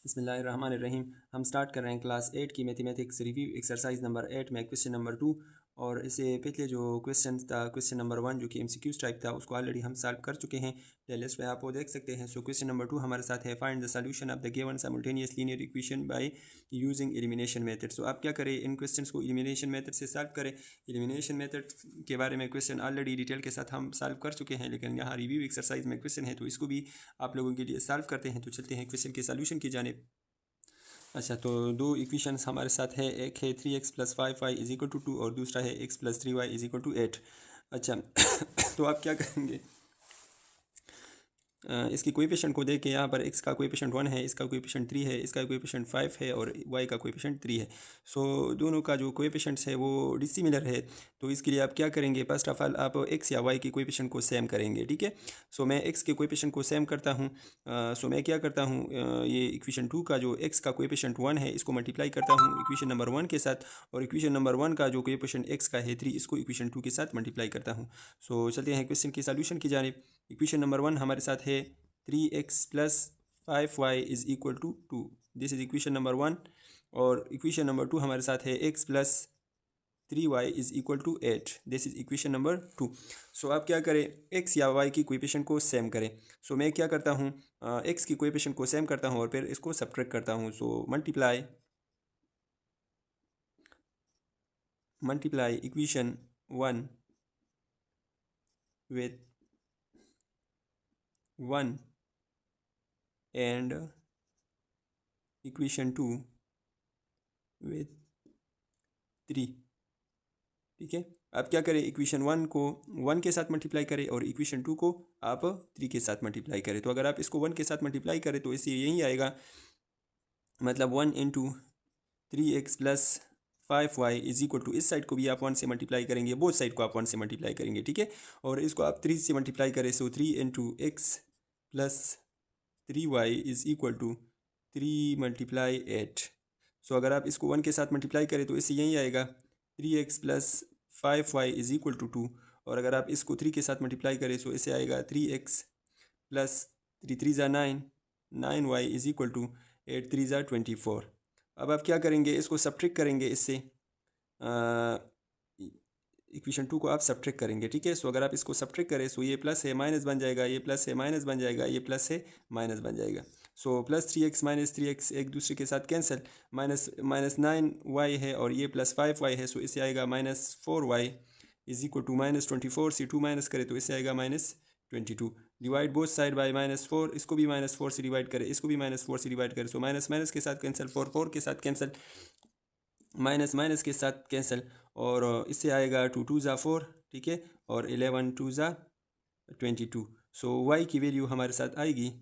बिस्मिल्लाहिर्रहमानिर्रहीम। हम स्टार्ट कर रहे हैं क्लास 8 की मैथमेटिक्स रिव्यू एक्सरसाइज नंबर 8 में क्वेश्चन नंबर 2। और इससे पहले जो क्वेश्चन था क्वेश्चन नंबर 1 जो कि एमसीक्यूज टाइप था उसको ऑलरेडी हम सॉल्व कर चुके हैं। प्लेलिस्ट पे आप वो देख सकते हैं। सो क्वेश्चन नंबर 2 हमारे साथ है find the solution of the given simultaneous linear equation by using elimination method. So आप क्या करें, इन क्वेश्चंस को एलिमिनेशन मेथड से सॉल्व करें। एलिमिनेशन मेथड के बारे में क्वेश्चन ऑलरेडी डिटेल के साथ हम सॉल्व कर चुके हैं, लेकिन यहाँ रिव्यू एक्सरसाइज में क्वेश्चन है तो इसको भी आप लोगों के लिए सॉल्व करते हैं। तो चलते हैं क्वेश्चन के सॉल्यूशन की जानिब। अच्छा, तो दो इक्वेशंस हमारे साथ है, एक है 3x+5y इज इक्वल टू 2 और दूसरा है x+3y इज इक्वल टू 8। अच्छा तो आप क्या करेंगे, इसकी कोएफिशिएंट को देख के यहाँ पर x का कोएफिशिएंट 1 है, इसका कोएफिशिएंट 3 है, इसका कोएफिशिएंट 5 है और y का कोएफिशिएंट 3 है। सो दोनों का जो कोएफिशिएंट्स है वो डिसिमिलर है। तो इसके लिए आप क्या करेंगे, फर्स्ट ऑफ ऑल आप x या y की कोएफिशिएंट को सेम करेंगे। ठीक है, सो मैं x के कोएफिशिएंट को सेम करता हूँ। सो मैं क्या करता हूँ, ये इक्वेशन 2 का जो x का कोएफिशिएंट 1 है इसको मल्टीप्लाई करता हूँ इक्वेशन नंबर 1 के साथ, और इक्वेशन नंबर 1 का जो कोएफिशिएंट x का है 3 इसको इक्वेशन 2 के साथ मल्टीप्लाई करता हूँ। सो चलते हैं क्वेश्चन की सॉल्यूशन की जानिब। इक्वेशन नंबर 1 हमारे साथ है 3x+5y is equal to 2, this is equation number 1। और इक्वेशन नंबर 2 हमारे साथ है x+3y is equal to 8, this is equation number 2। So आप क्या करें, x या y की कोएफिशिएंट को सेम करें। सो मैं क्या करता हूँ, x की कोएफिशिएंट को सेम करता हूँ और फिर इसको सब्ट्रैक्ट करता हूँ। सो multiply equation 1 with 1 and equation 2 with 3। ठीक है, आप क्या करें, इक्वेशन 1 को 1 के साथ मल्टीप्लाई करें और इक्वेशन 2 को आप 3 के साथ मल्टीप्लाई करें। तो अगर आप इसको 1 के साथ मल्टीप्लाई करें तो इससे यही आएगा, मतलब 1 into 3x+5y is equal to, इस साइड को भी आप 1 से मल्टीप्लाई करेंगे, बोथ साइड को आप 1 से मल्टीप्लाई करेंगे। ठीक है, और इसको आप 3 से मल्टीप्लाई करें, so 3 into x+3y is equal to 3 multiply 8। So अगर आप इसको 1 के साथ मल्टीप्लाई करें तो इससे यही आएगा 3x+5y इज इक्वल टू 2। और अगर आप इसको 3 के साथ मल्टीप्लाई करें तो इससे आएगा 3x+3 9y is equal to 8 3 24। अब आप क्या करेंगे, इसको सब्ट्रैक्ट करेंगे इससे, इक्वेशन 2 को आप सब्ट्रैक्ट करेंगे। ठीक है, सो अगर आप इसको सब्ट्रैक्ट करें सो ये प्लस है माइनस बन जाएगा, ये प्लस है माइनस बन जाएगा, ये प्लस है माइनस बन जाएगा। सो +3x -3x एक दूसरे के साथ कैंसिल, -9y है और ये +5y है, सो इससे आएगा -4y इज इक्वल टू -24। से 2 माइनस करें तो इससे आएगा -22। डिवाइड बोथ साइड बाय -4, इसको भी -4 से डिवाइड करें, इसको भी -4 से डिवाइड करें। सो माइनस माइनस के साथ कैंसिल, 4 के साथ कैंसिल, माइनस माइनस के साथ कैंसिल, और इससे आएगा 2 2 ज़ा 4। ठीक है, और 11 2 ज़ा 22। सो y की वैल्यू हमारे साथ आएगी,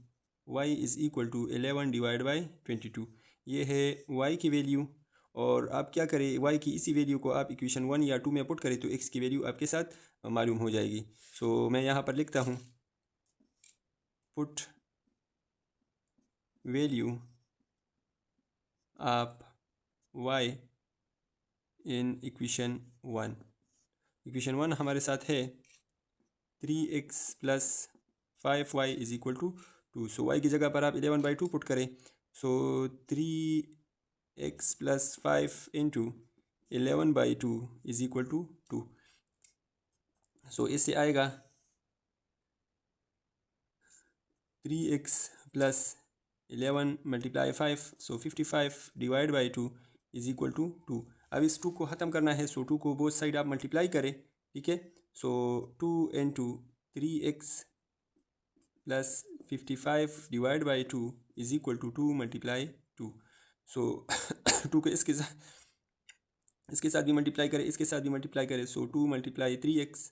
y is equal to 11 divide by 22। ये है y की वैल्यू। और आप क्या करें, y की इसी वैल्यू को आप इक्वेशन 1 या 2 में पुट करें तो x की वैल्यू आपके साथ मालूम हो जाएगी। सो मैं यहाँ पर लिखता हूँ, put value of y in equation 1। Equation 1 हमारे साथ है 3x+5y is equal to 2। So y की जगह पर आप 11/2 पुट करें। So 3x+5 into 11/2 is equal to 2। So इससे आएगा 3x+11 multiply 5, so 55 divide by 2 is equal to 2। अब इस 2 को ख़त्म करना है, सो 2 को बोथ साइड आप मल्टीप्लाई करें। ठीक है, so 2 into 3x+55 divide by 2 is equal to 2 multiply 2। So 2 को इसके साथ भी मल्टीप्लाई करें, इसके साथ भी मल्टीप्लाई करें। So 2 multiply 3x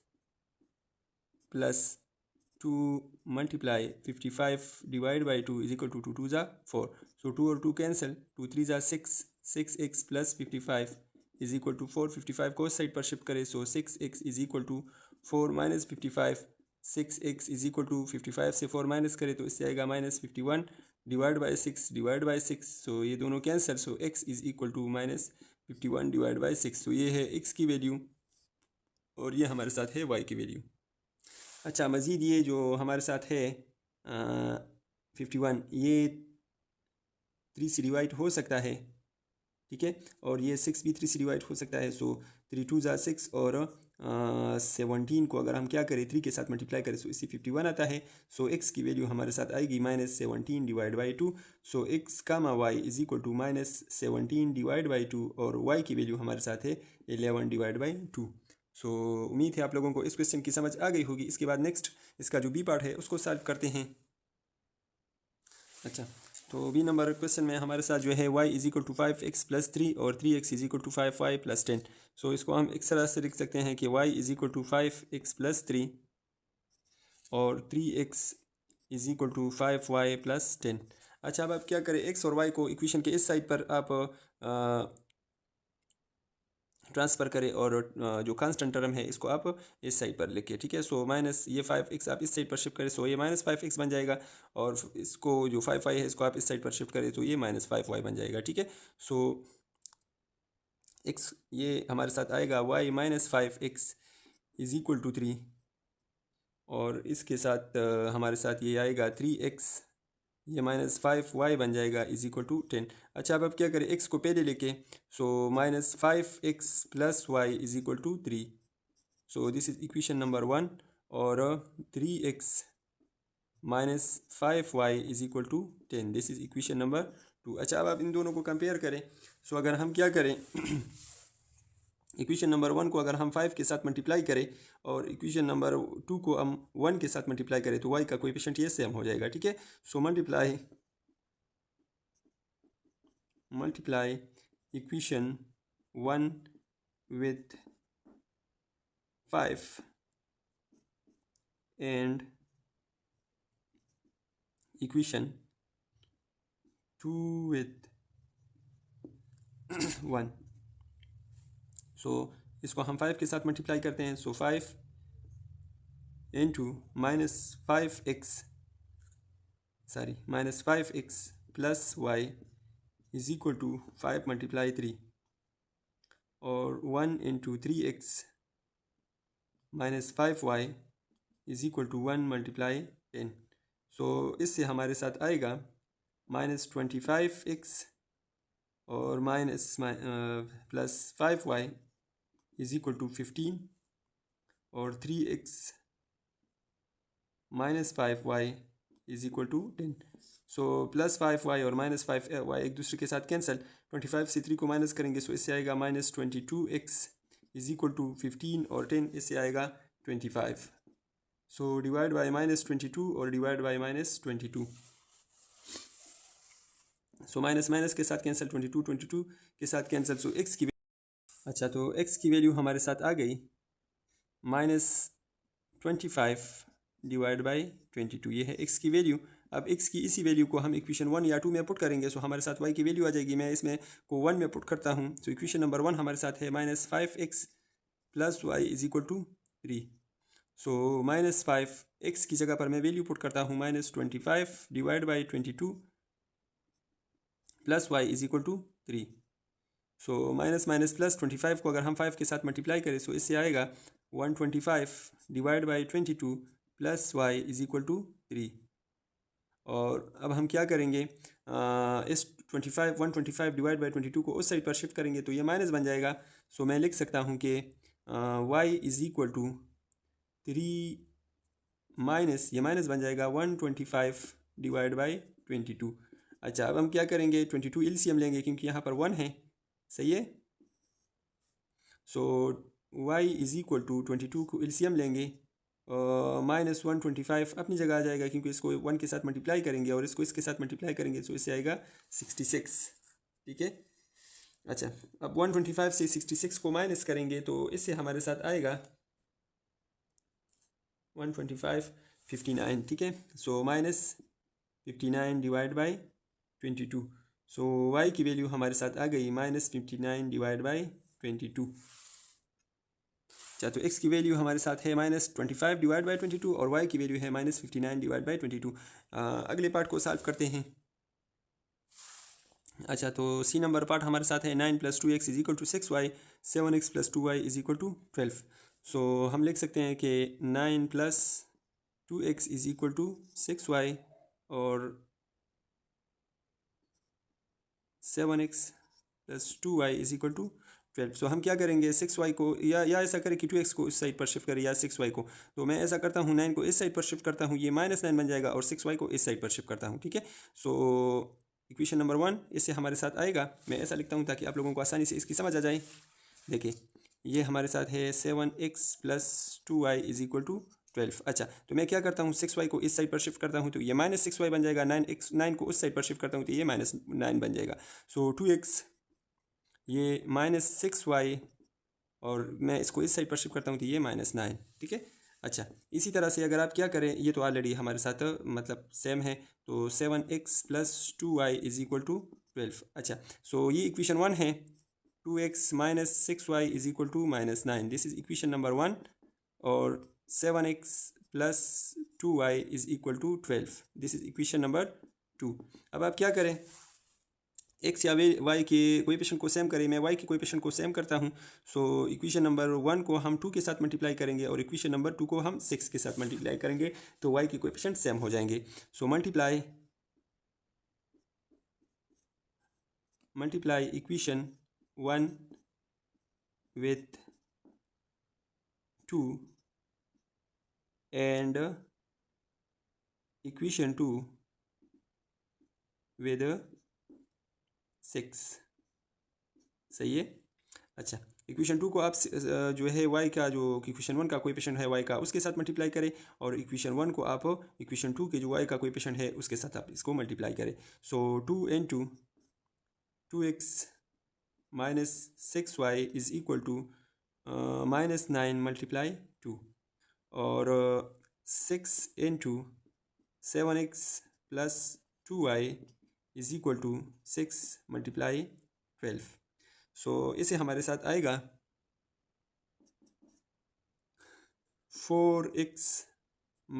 plus 2 multiply 55 divide by 2 is equal to 2 2 ज़ा 4। सो 2 और 2 कैंसिल, 2 3 ज़ा 6x plus 55 is equal to 4। 55 को इस साइड पर शिफ्ट करें, so 6x is equal to 4 minus 55। 6x is equal to 55 से 4 माइनस करें तो इससे आएगा -51 divide by 6 divide by 6। So ये दोनों cancel, so x is equal to -51 divide by 6। तो ये है x की वैल्यू और ये हमारे साथ है y की वैल्यू। अच्छा, मज़ीद ये जो हमारे साथ है 51, ये 3 से डिवाइड हो सकता है, ठीक है, और ये 6 भी 3 से डिवाइड हो सकता है। सो 3 2 ज़ा 6 और 17 को अगर हम क्या करें 3 के साथ मल्टीप्लाई करें तो इससे 51 आता है। सो x की वैल्यू हमारे साथ आएगी -17 divide by 2। So x comma y is equal to -17 divide by 2 और y की वैल्यू हमारे साथ है 11 डिवाइड बाई 2। सो उम्मीद है आप लोगों को इस क्वेश्चन की समझ आ गई होगी। इसके बाद नेक्स्ट इसका जो बी पार्ट है उसको सॉल्व करते हैं। अच्छा, तो बी नंबर क्वेश्चन में हमारे साथ जो है y is equal to 5x plus 3 और 3x is equal to 5y plus 10। So इसको हम इस तरह से लिख सकते हैं कि y is equal to 5x plus 3 और 3x is equal to 5y plus 10। अच्छा, अब आप क्या करें, x और y को इक्वेशन के इस साइड पर आप ट्रांसफ़र करें और जो कांस्टेंट टर्म है इसको आप इस साइड पर लिखिए, ठीक है। सो माइनस ये 5x आप इस साइड पर शिफ्ट करें, सो ये -5x बन जाएगा, और इसको जो 5y है इसको आप इस साइड पर शिफ्ट करें तो ये -5y बन जाएगा, ठीक है। सो x ये हमारे साथ आएगा y -5x is equal to 3, और इसके साथ हमारे साथ ये आएगा 3x, ये -5y बन जाएगा इज इक्वल टू 10। अच्छा, अब आप क्या करें, x को पहले लेके, so -5x plus y is equal to 3। So this is equation number 1, और 3x -5y is equal to 10, this is equation number 2। अच्छा, अब आप इन दोनों को कंपेयर करें। सो अगर हम क्या करें इक्वेशन नंबर 1 को अगर हम 5 के साथ मल्टीप्लाई करें और इक्वेशन नंबर 2 को हम 1 के साथ मल्टीप्लाई करें तो y का कोएफिशिएंट ये सेम हो जाएगा, ठीक है। So multiply equation 1 with 5 and equation 2 with 1। So इसको हम 5 के साथ मल्टीप्लाई करते हैं। So 5 into -5x plus y is equal to 5 multiply 3, और 1 into 3x -5y is equal to 1 multiply 10। So इससे हमारे साथ आएगा -25x और plus 5y is equal to 15, और 3x -5y is equal to 10। So +5y और -5y एक दूसरे के साथ कैंसिल, 25 से 3 को माइनस करेंगे, सो इससे आएगा -22x इज इक्वल टू 15, और 10 इससे आएगा 25। सो डिवाइड बाय -22 और divide by -22। So minus minus के साथ कैंसिल, 22 के साथ कैंसिल। सो x की, अच्छा, तो x की वैल्यू हमारे साथ आ गई -25 डिवाइड बाई 22, ये है x की वैल्यू। अब x की इसी वैल्यू को हम इक्वेशन 1 या 2 में पुट करेंगे, सो हमारे साथ y की वैल्यू आ जाएगी। मैं इसमें को 1 में पुट करता हूँ। सो इक्वेशन नंबर 1 हमारे साथ है -5x plus y is equal to 3। So -5x की जगह पर मैं वैल्यू पुट करता हूँ -25 divide by 22 plus y is equal to 3। So minus minus plus 25 को अगर हम 5 के साथ मल्टीप्लाई करें सो इससे आएगा 125 divide by 22 plus y is equal to 3। और अब हम क्या करेंगे, इस 125 डिवाइड बाई 22 को उस साइड पर शिफ्ट करेंगे तो ये माइनस बन जाएगा। सो मैं लिख सकता हूँ कि y is equal to 3 minus, ये माइनस बन जाएगा 125 डिवाइड बाई 22। अच्छा, अब हम क्या करेंगे, 22 एलसीएम लेंगे क्योंकि यहाँ पर 1 है, सही है। सो y इज इक्वल टू 22 को एलसीएम लेंगे, -125 अपनी जगह आ जाएगा क्योंकि इसको 1 के साथ मल्टीप्लाई करेंगे और इसको इसके साथ मल्टीप्लाई करेंगे, तो इससे आएगा 66, ठीक है। अच्छा, अब 125 से 66 को माइनस करेंगे तो इससे हमारे साथ आएगा 125 59, ठीक है। सो -59 डिवाइड बाई 22। सो y की वैल्यू हमारे साथ आ गई -59 डिवाइड बाई 22। अच्छा, तो x की वैल्यू हमारे साथ है -25 डिवाइड बाई 22 और y की वैल्यू है -59 डिवाइड बाई 22। अगले पार्ट को सॉल्व करते हैं। अच्छा, तो सी नंबर पार्ट हमारे साथ है 9 + 2x is equal to 6y, 7x + 2y is equal to 12। So हम लिख सकते हैं कि 9 + 2x is equal to 6y और 7x+2y is equal to 12। So हम क्या करेंगे 6y को या ऐसा करें कि 2x को इस साइड पर शिफ्ट करें या 6y को, तो मैं ऐसा करता हूँ 9 को इस साइड पर शिफ्ट करता हूँ, ये -9 बन जाएगा, और 6y को इस साइड पर शिफ्ट करता हूँ। ठीक है, सो इक्वेशन नंबर 1 इससे हमारे साथ आएगा। मैं ऐसा लिखता हूँ ताकि आप लोगों को आसानी से इसकी समझ आ जाए। देखिए ये हमारे साथ है 7x+2y इज इक्वल टू 12। अच्छा, तो मैं क्या करता हूँ 6y को इस साइड पर शिफ्ट करता हूँ तो ये -6y बन जाएगा, 9 को उस साइड पर शिफ्ट करता हूँ तो ये -9 बन जाएगा। सो 2x ये -6y, और मैं इसको इस साइड पर शिफ्ट करता हूँ तो ये -9। ठीक है, अच्छा इसी तरह से अगर आप क्या करें, ये तो ऑलरेडी हमारे साथ मतलब सेम है, तो 7x+2y इज इक्वल टू 12। अच्छा, सो ये इक्वेशन 1 है, 2x - 6y is equal to -9, this is equation number 1, और 7x+2y is equal to 12, this is equation number 2। अब आप क्या करें, एक्स या वाई के कोएफिशिएंट को सेम करें। मैं वाई के कोएफिशिएंट को सेम करता हूँ, सो इक्वेशन नंबर 1 को हम 2 के साथ मल्टीप्लाई करेंगे और इक्वेशन नंबर 2 को हम 6 के साथ मल्टीप्लाई करेंगे, तो वाई के कोएफिशिएंट सेम हो जाएंगे। सो multiply equation 1 with 2 and equation 2 with 6। सही है। अच्छा, इक्वेशन 2 को आप जो है y का जो इक्वेशन 1 का कोएफिशिएंट है y का उसके साथ मल्टीप्लाई करें, और इक्वेशन 1 को आप इक्वेशन 2 के जो y का कोएफिशिएंट है उसके साथ आप इसको मल्टीप्लाई करें। So 2 into 2x - 6y is equal to -9 multiply 2, और 6 into 7x+2y is equal to 6 multiply 12। So इसे हमारे साथ आएगा 4x -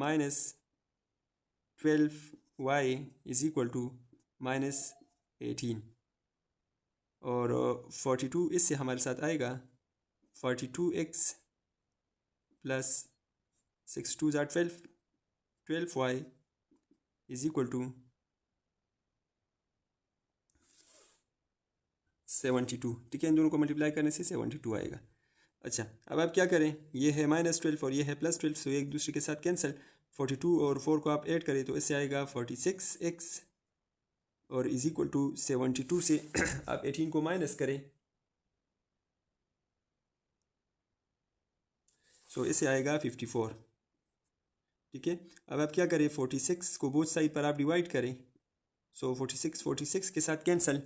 12y is equal to -18, और 42 इससे हमारे साथ आएगा 42x प्लस 6 2 ज़ा 12, 12y इज इक्वल टू 72। ठीक है, इन दोनों को मल्टीप्लाई करने से 72 आएगा। अच्छा, अब आप क्या करें, ये है -12 और ये है +12, तो एक दूसरे के साथ कैंसिल। 42 और 4 को आप ऐड करें तो इससे आएगा 46x, और इज इक्वल टू 72 से आप 18 को माइनस करें, सो इससे आएगा 54। ठीक है, अब आप क्या करें 46 को बोथ साइड पर आप डिवाइड करें, सो 46 के साथ कैंसिल।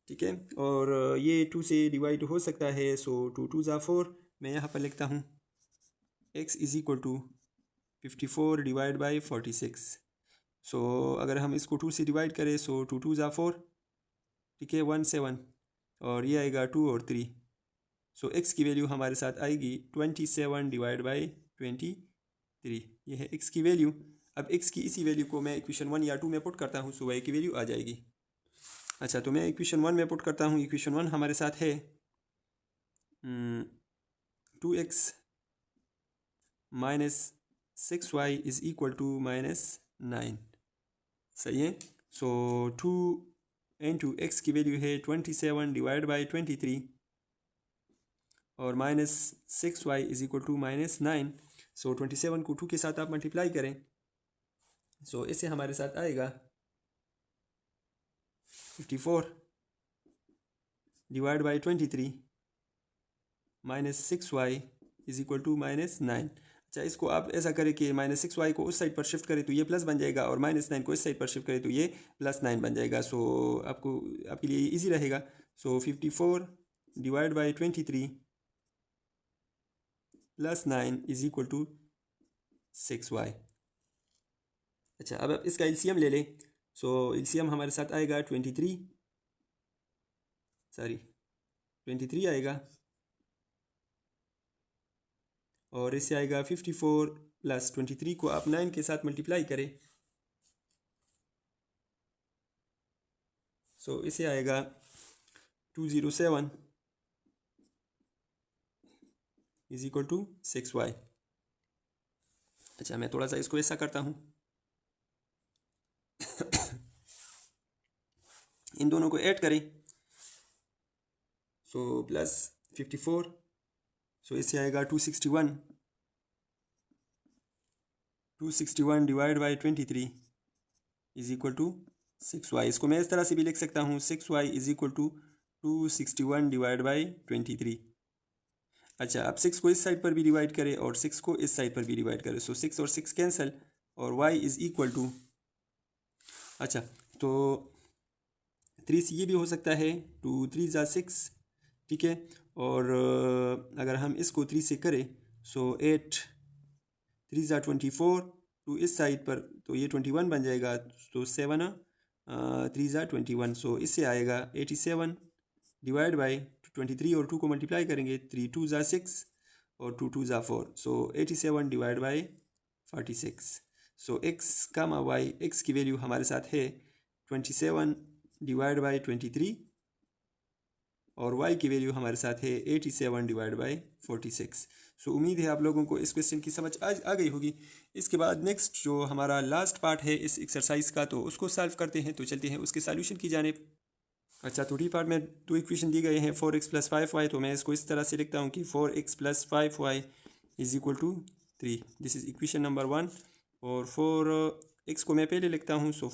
ठीक है, और ये 2 से डिवाइड हो सकता है, सो 2 2 ज़ा 4, मैं यहाँ पर लिखता हूँ x is equal to 54 divide by 46। So अगर हम इसको 2 से डिवाइड करें, सो 2 2 ज़ा 4, ठीक है 1 7, और ये आएगा 2 और 3, सो x की वैल्यू हमारे साथ आएगी 27 डिवाइड बाई 23, ये है x की वैल्यू। अब x की इसी वैल्यू को मैं इक्वेशन 1 या 2 में पुट करता हूँ, सो y की वैल्यू आ जाएगी। अच्छा, तो मैं इक्वेशन 1 में पुट करता हूँ, इक्वेशन 1 हमारे साथ है 2x - 6y is equal to -9। सही है, सो 2 इंटू एक्स की वैल्यू है 27 डिवाइड बाई 23, और -6y इज इक्वल टू -9। सो 27 को 2 के साथ आप मल्टीप्लाई करें, सो इससे हमारे साथ आएगा 54 divide by 23 -6y is equal to -9। अच्छा, इसको आप ऐसा करें कि -6y को उस साइड पर शिफ्ट करें तो ये प्लस बन जाएगा, और -9 को इस साइड पर शिफ्ट करें तो ये +9 बन जाएगा। सो आपके लिए इजी रहेगा। So 54 divide by 23 +9 is equal to 6y। अच्छा, अब आप इसका एलसीएम ले लें, सो एलसीएम हमारे साथ आएगा 23 आएगा, और इससे आएगा 54 प्लस 23 को आप 9 के साथ मल्टीप्लाई करें, सो इसे आएगा 207 इज इक्वल टू 6y। अच्छा, मैं थोड़ा सा इसको ऐसा करता हूँ इन दोनों को ऐड करें, सो प्लस 54, सो इससे आएगा 261 divide by 23 is equal to 6y। इसको मैं इस तरह से भी लिख सकता हूँ 6y is equal to 261 divide by 23। अच्छा, अब 6 को इस साइड पर भी डिवाइड करें और 6 को इस साइड पर भी डिवाइड करें, सो 6 और 6 कैंसिल और y इज इक्वल टू, अच्छा तो 3 से ये भी हो सकता है, 2 3 ज़ा 6, ठीक है। और अगर हम इसको 3 से करें सो 8 3 ज़ा 24, टू इस साइड पर तो ये 21 बन जाएगा, तो 7 3 ज़ा 21, सो इससे आएगा 87 डिवाइड बाई 23 और 2 को मल्टीप्लाई करेंगे, 3 2 ज़ा 6 और 2 2 ज़ा 4, so 87 divide by 46। So x comma y, x की वैल्यू हमारे साथ है 27 डिवाइड बाई 23 और y की वैल्यू हमारे साथ है 87 डिवाइड बाई 46। सो उम्मीद है आप लोगों को इस क्वेश्चन की समझ आ गई होगी। इसके बाद नेक्स्ट जो हमारा लास्ट पार्ट है इस एक्सरसाइज का, तो उसको सॉल्व करते हैं, तो चलते हैं उसके सॉल्यूशन की जानिब। अच्छा, तो डी पार्ट में 2 इक्वेशन दी गए हैं 4x प्लस 5y, तो मैं इसको इस तरह से लिखता हूँ कि 4x plus 5y is equal to 3, this is equation number 1। और 4x को मैं पहले लिखता हूँ, so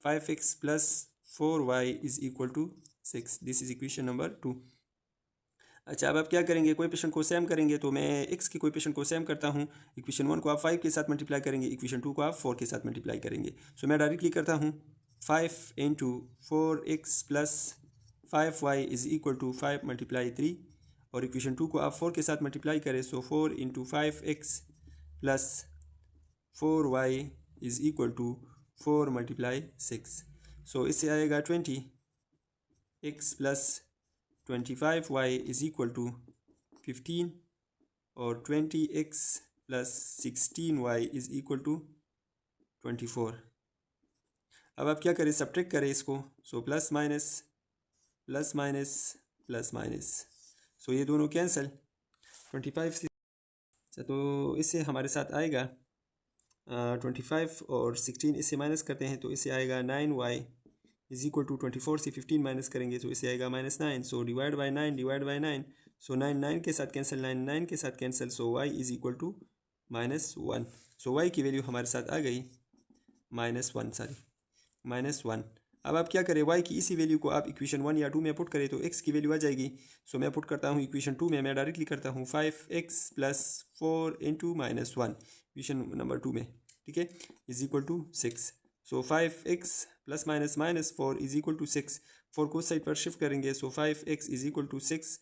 5x plus 4y is equal to 6, this is equation number 2। अच्छा, अब आप क्या करेंगे, कोएफिशिएंट को सेम करेंगे, तो मैं x के कोएफिशिएंट को सेम करता हूँ। इक्वेशन 1 को आप 5 के साथ मल्टीप्लाई करेंगे, इक्वेशन 2 को आप 4 के साथ मल्टीप्लाई करेंगे। सो मैं डायरेक्टली करता हूँ 5 into 4x plus 5y is equal to 5 multiply 3, और इक्वेशन 2 को आप 4 के साथ मल्टीप्लाई करें, so 4 into 5x plus 4y is equal to 4 multiply 6, so इससे आएगा 20x plus 25y is equal to 15 और 20x plus 16y is equal to 24। अब आप क्या करें, सब्ट्रैक्ट करें इसको, so plus minus plus minus plus minus, so ये दोनों कैंसिल 25 से, तो इससे हमारे साथ आएगा 25 और 16 इससे माइनस करते हैं, तो इससे आएगा 9y इज इक्वल टू 24 से 15 माइनस करेंगे, तो इससे आएगा -9, सो डिवाइड बाई 9, सो 9 9 के साथ कैंसिल, 9 9 के साथ cancel, so y is equal to -1, so y की वैल्यू हमारे साथ आ गई -1। अब आप क्या करें, y की इसी वैल्यू को आप इक्वेशन 1 या 2 में पुट करें तो x की वैल्यू आ जाएगी। सो मैं पुट करता हूँ इक्वेशन 2 में, मैं डायरेक्टली करता हूँ 5x plus 4 into -1 equation number 2 में, ठीक है, is equal to 6। So 5x plus minus -4 is equal to 6, 4 को साइड पर शिफ्ट करेंगे, so 5x is equal to 6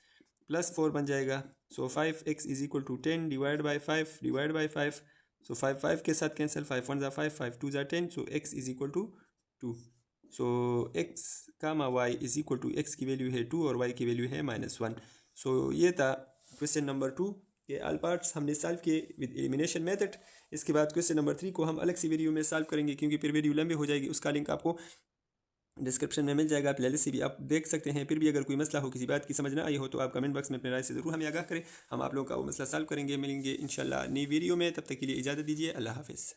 plus 4 बन जाएगा, so 5x is equal to 10 divide by 5, so 5 5 के साथ कैंसिल, 5 1 ज़ा 5, 5 2 ज़ा 10, so x is equal to 2। So x comma y is equal to, x की वैल्यू है 2 और y की वैल्यू है -1। सो ये था क्वेश्चन नंबर 2 के ऑल पार्ट्स हमने सॉल्व किए विद एलिमिनेशन मेथड। इसके बाद क्वेश्चन नंबर 3 को हम अलग सी वीडियो में सॉल्व करेंगे, क्योंकि फिर वीडियो लंबी हो जाएगी। उसका लिंक आपको डिस्क्रिप्शन में मिल जाएगा, प्लेलिस्ट से भी आप देख सकते हैं। फिर भी अगर कोई मसला हो, किसी बात की समझ ना आई हो, तो आप कमेंट बॉक्स में अपनी राय से ज़रूर हमें आगाह करें, हम आप लोगों का वो मसला सॉल्व करेंगे। मिलेंगे इंशाल्लाह नई वीडियो में, तब तक के लिए इजाज़त दीजिए, अल्लाह हाफिज़।